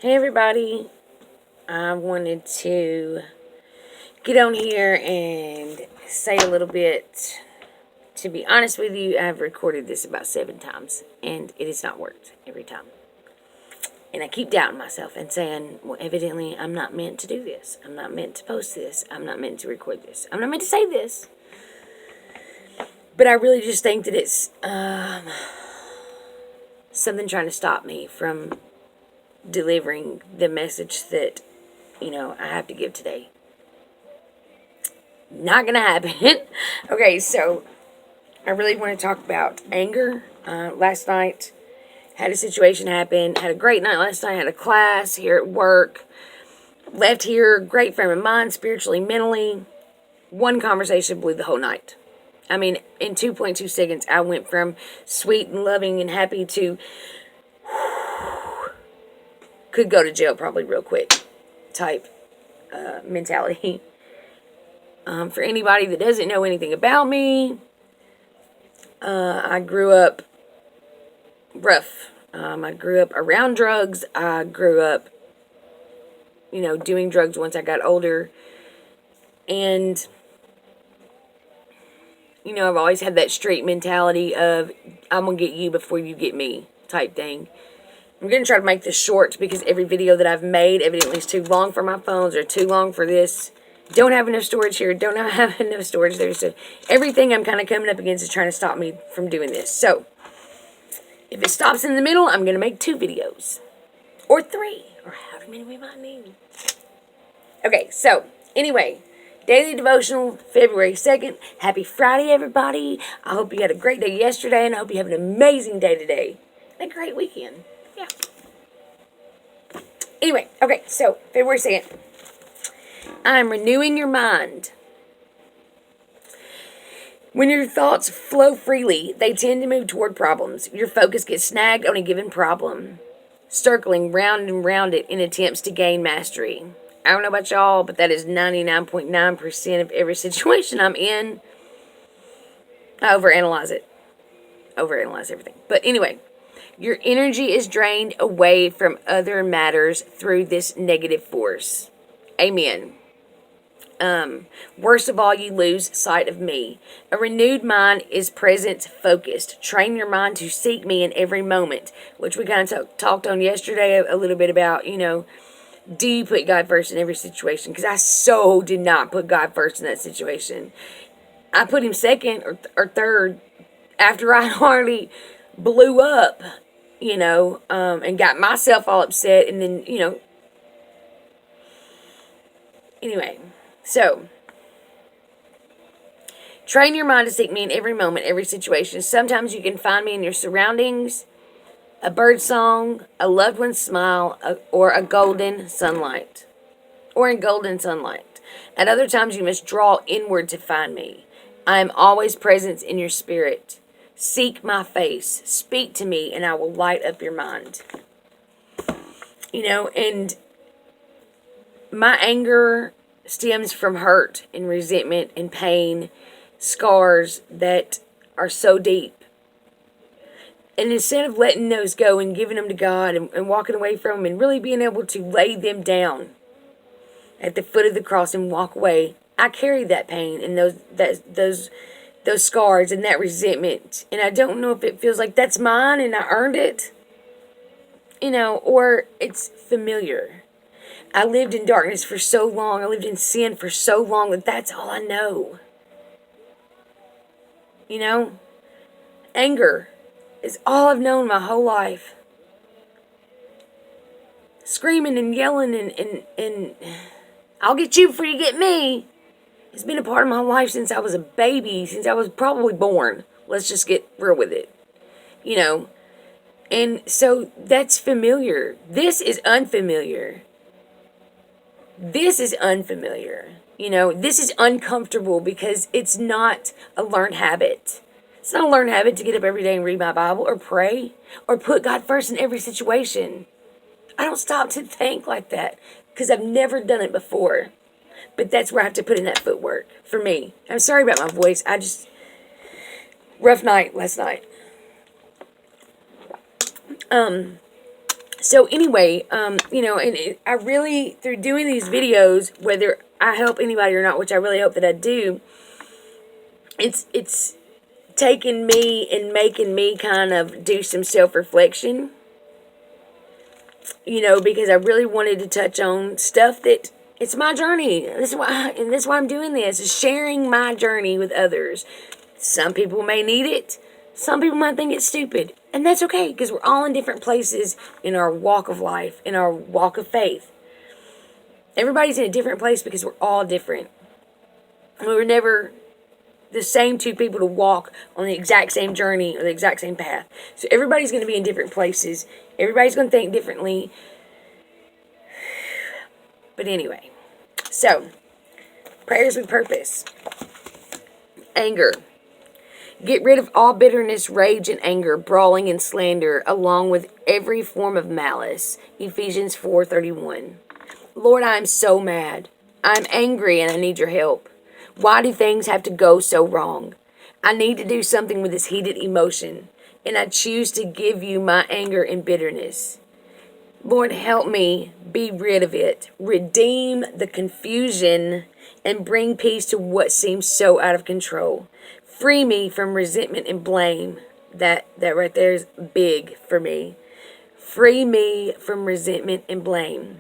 Hey everybody, I wanted to get on here and say a little bit. To be honest with you, I've recorded this about 7 times and it has not worked every time. And I keep doubting myself and saying, well, evidently I'm not meant to do this. I'm not meant to post this. I'm not meant to record this. I'm not meant to say this. But I really just think that it's something trying to stop me from delivering the message that, I have to give today. Not gonna happen. Okay, so I really want to talk about anger. Last night, had a situation happen. Had a great night last night. Had a class here at work. Left here, great frame of mind, spiritually, mentally. One conversation blew the whole night. I mean, in 2.2 seconds, I went from sweet and loving and happy to could go to jail probably real quick type mentality. For anybody that doesn't know anything about me, I grew up rough. I grew up around drugs. I grew up, doing drugs once I got older. And, I've always had that street mentality of, I'm going to get you before you get me type thing. I'm going to try to make this short because every video that I've made evidently is too long for my phones or too long for this. Don't have enough storage here. Don't have enough storage there. So everything I'm kind of coming up against is trying to stop me from doing this. So if it stops in the middle, I'm going to make 2 videos. Or 3. Or however many we might need. Okay, so anyway, daily devotional, February 2nd. Happy Friday, everybody. I hope you had a great day yesterday, and I hope you have an amazing day today. And a great weekend. Yeah. Anyway, okay, so February 2nd. I'm renewing your mind. When your thoughts flow freely, they tend to move toward problems. Your focus gets snagged on a given problem, circling round and round it in attempts to gain mastery. I don't know about y'all, but that is 99.9% of every situation I'm in. I overanalyze it. Overanalyze everything. But anyway, your energy is drained away from other matters through this negative force. Amen. Worst of all, you lose sight of me. A renewed mind is present focused. Train your mind to seek me in every moment, which we kind of talked on yesterday a little bit about, do you put God first in every situation? Because I so did not put God first in that situation. I put him second or third after I already blew up, and got myself all upset and then, anyway. So, train your mind to seek me in every moment, every situation. Sometimes you can find me in your surroundings, a bird song, a loved one's smile, or a golden sunlight. Or in golden sunlight. At other times you must draw inward to find me. I am always present in your spirit. Seek my face. Speak to me and I will light up your mind. And my anger stems from hurt and resentment and pain, scars that are so deep. And instead of letting those go and giving them to God and walking away from them and really being able to lay them down at the foot of the cross and walk away, I carry that pain and those scars and that resentment. And I don't know if it feels like that's mine and I earned it, or it's familiar. I lived in darkness for so long. I lived in sin for so long that that's all I know. Anger is all I've known my whole life. Screaming and yelling and I'll get you before you get me. It's been a part of my life since I was a baby, since I was probably born. Let's just get real with it. And so that's familiar. This is unfamiliar. This is unfamiliar. This is uncomfortable because it's not a learned habit. It's not a learned habit to get up every day and read my Bible or pray or put God first in every situation. I don't stop to think like that because I've never done it before. But that's where I have to put in that footwork for me. I'm sorry about my voice. Rough night last night. So anyway, I really, through doing these videos, whether I help anybody or not, which I really hope that I do, it's taking me and making me kind of do some self-reflection, because I really wanted to touch on stuff that it's my journey. This is why I'm doing this, is sharing my journey with others. Some people may need it. Some people might think it's stupid. And that's okay, because we're all in different places in our walk of life, in our walk of faith. Everybody's in a different place because we're all different. And we're never the same two people to walk on the exact same journey or the exact same path. So everybody's going to be in different places. Everybody's going to think differently. But anyway, so prayers with purpose. Anger. Get rid of all bitterness, rage, and anger, brawling and slander, along with every form of malice. Ephesians 4:31. Lord, I am so mad. I'm angry and I need your help. Why do things have to go so wrong? I need to do something with this heated emotion, and I choose to give you my anger and bitterness. Lord, help me be rid of it. Redeem the confusion and bring peace to what seems so out of control. Free me from resentment and blame. That right there is big for me. Free me from resentment and blame.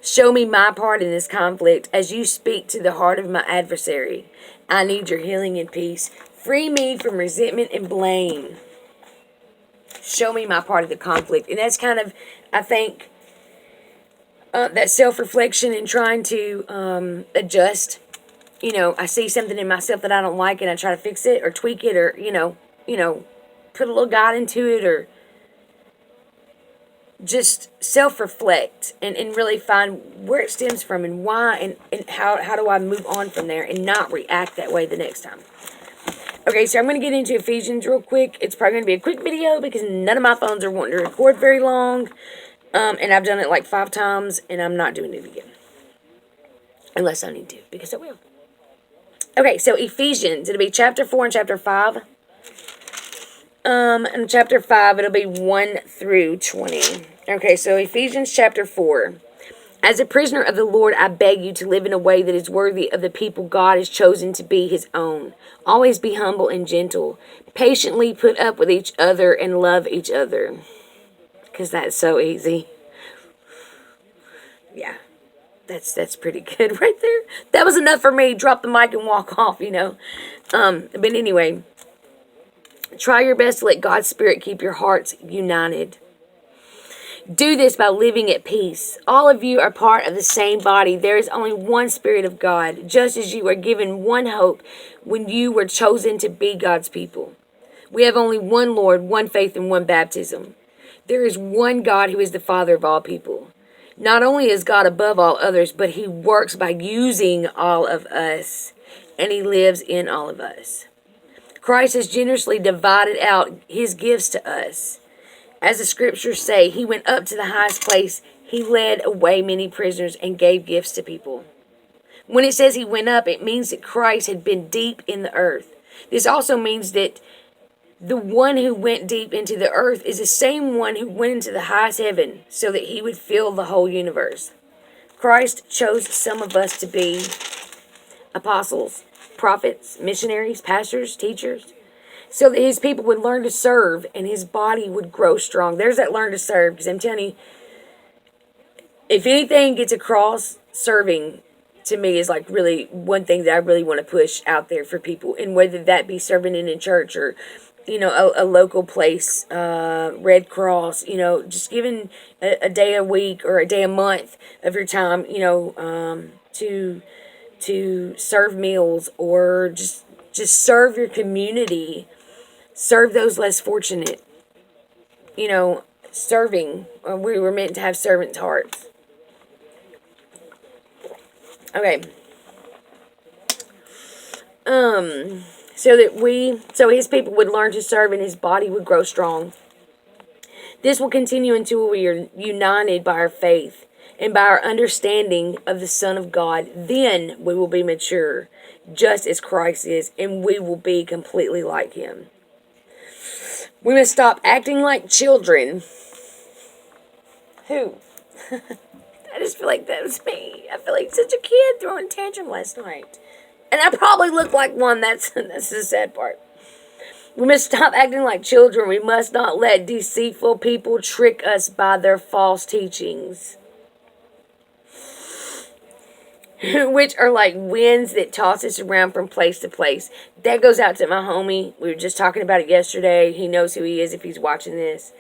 Show me my part in this conflict as you speak to the heart of my adversary. I need your healing and peace. Free me from resentment and blame. Show me my part of the conflict. And that's kind of, I think, that self-reflection and trying to adjust. I see something in myself that I don't like and I try to fix it or tweak it or, put a little God into it, or just self-reflect and really find where it stems from and why and how do I move on from there and not react that way the next time. Okay, so I'm going to get into Ephesians real quick. It's probably going to be a quick video because none of my phones are wanting to record very long. And I've done it like 5 times and I'm not doing it again. Unless I need to, because I will. Okay, so Ephesians, it'll be chapter 4 and chapter 5. In chapter 5, it'll be 1 through 20. Okay, so Ephesians chapter 4. As a prisoner of the Lord, I beg you to live in a way that is worthy of the people God has chosen to be his own. Always be humble and gentle. Patiently put up with each other and love each other. Because that's so easy. Yeah. That's pretty good right there. That was enough for me. Drop the mic and walk off, But anyway, try your best to let God's Spirit keep your hearts united. Do this by living at peace. All of you are part of the same body. There is only one Spirit of God, just as you were given one hope when you were chosen to be God's people. We have only one Lord, one faith, and one baptism. There is one God who is the Father of all people. Not only is God above all others, but he works by using all of us, and he lives in all of us. Christ has generously divided out his gifts to us. As the scriptures say, he went up to the highest place. He led away many prisoners and gave gifts to people. When it says he went up, it means that Christ had been deep in the earth. This also means that the one who went deep into the earth is the same one who went into the highest heaven so that he would fill the whole universe. Christ chose some of us to be apostles, prophets, missionaries, pastors, teachers, so that his people would learn to serve and his body would grow strong. There's that learn to serve, because I'm telling you, if anything gets across, serving to me is like really one thing that I really want to push out there for people. And whether that be serving in a church or a local place, Red Cross, just giving a day a week or a day a month of your time, to serve meals or just serve your community, serve those less fortunate, serving. We were meant to have servants' hearts. Okay. So his people would learn to serve and his body would grow strong. This will continue until we are united by our faith and by our understanding of the Son of God. Then we will be mature, just as Christ is, and we will be completely like him. We must stop acting like children Who? I just feel like that was me. I feel like such a kid throwing a tantrum last night. And I probably look like one. That's the sad part. We must stop acting like children. We must not let deceitful people trick us by their false teachings, which are like winds that toss us around from place to place. That goes out to my homie. We were just talking about it yesterday. He knows who he is if he's watching this.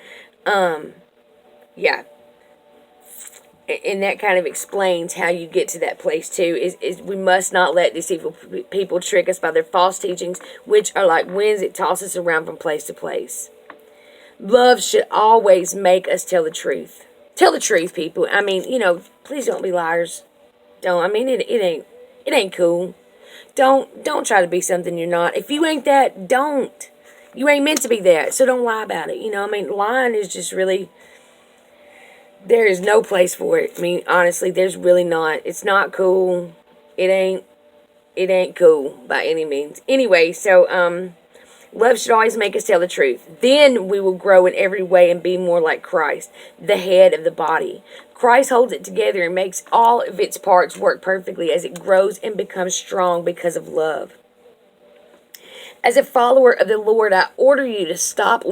Yeah. And that kind of explains how you get to that place too. Is we must not let deceitful people trick us by their false teachings, which are like winds that toss us around from place to place. Love should always make us tell the truth. Tell the truth, people. I mean, please don't be liars. Don't. I mean, it ain't cool. Don't try to be something you're not. If you ain't that, don't. You ain't meant to be that, so don't lie about it. I mean, lying is just really, there is no place for it. I mean, honestly, there's really not. It's not cool. It ain't cool by any means. Anyway, so love should always make us tell the truth. Then we will grow in every way and be more like Christ, the head of the body. Christ holds it together and makes all of its parts work perfectly as it grows and becomes strong because of love. As a follower of the Lord, I order you to stop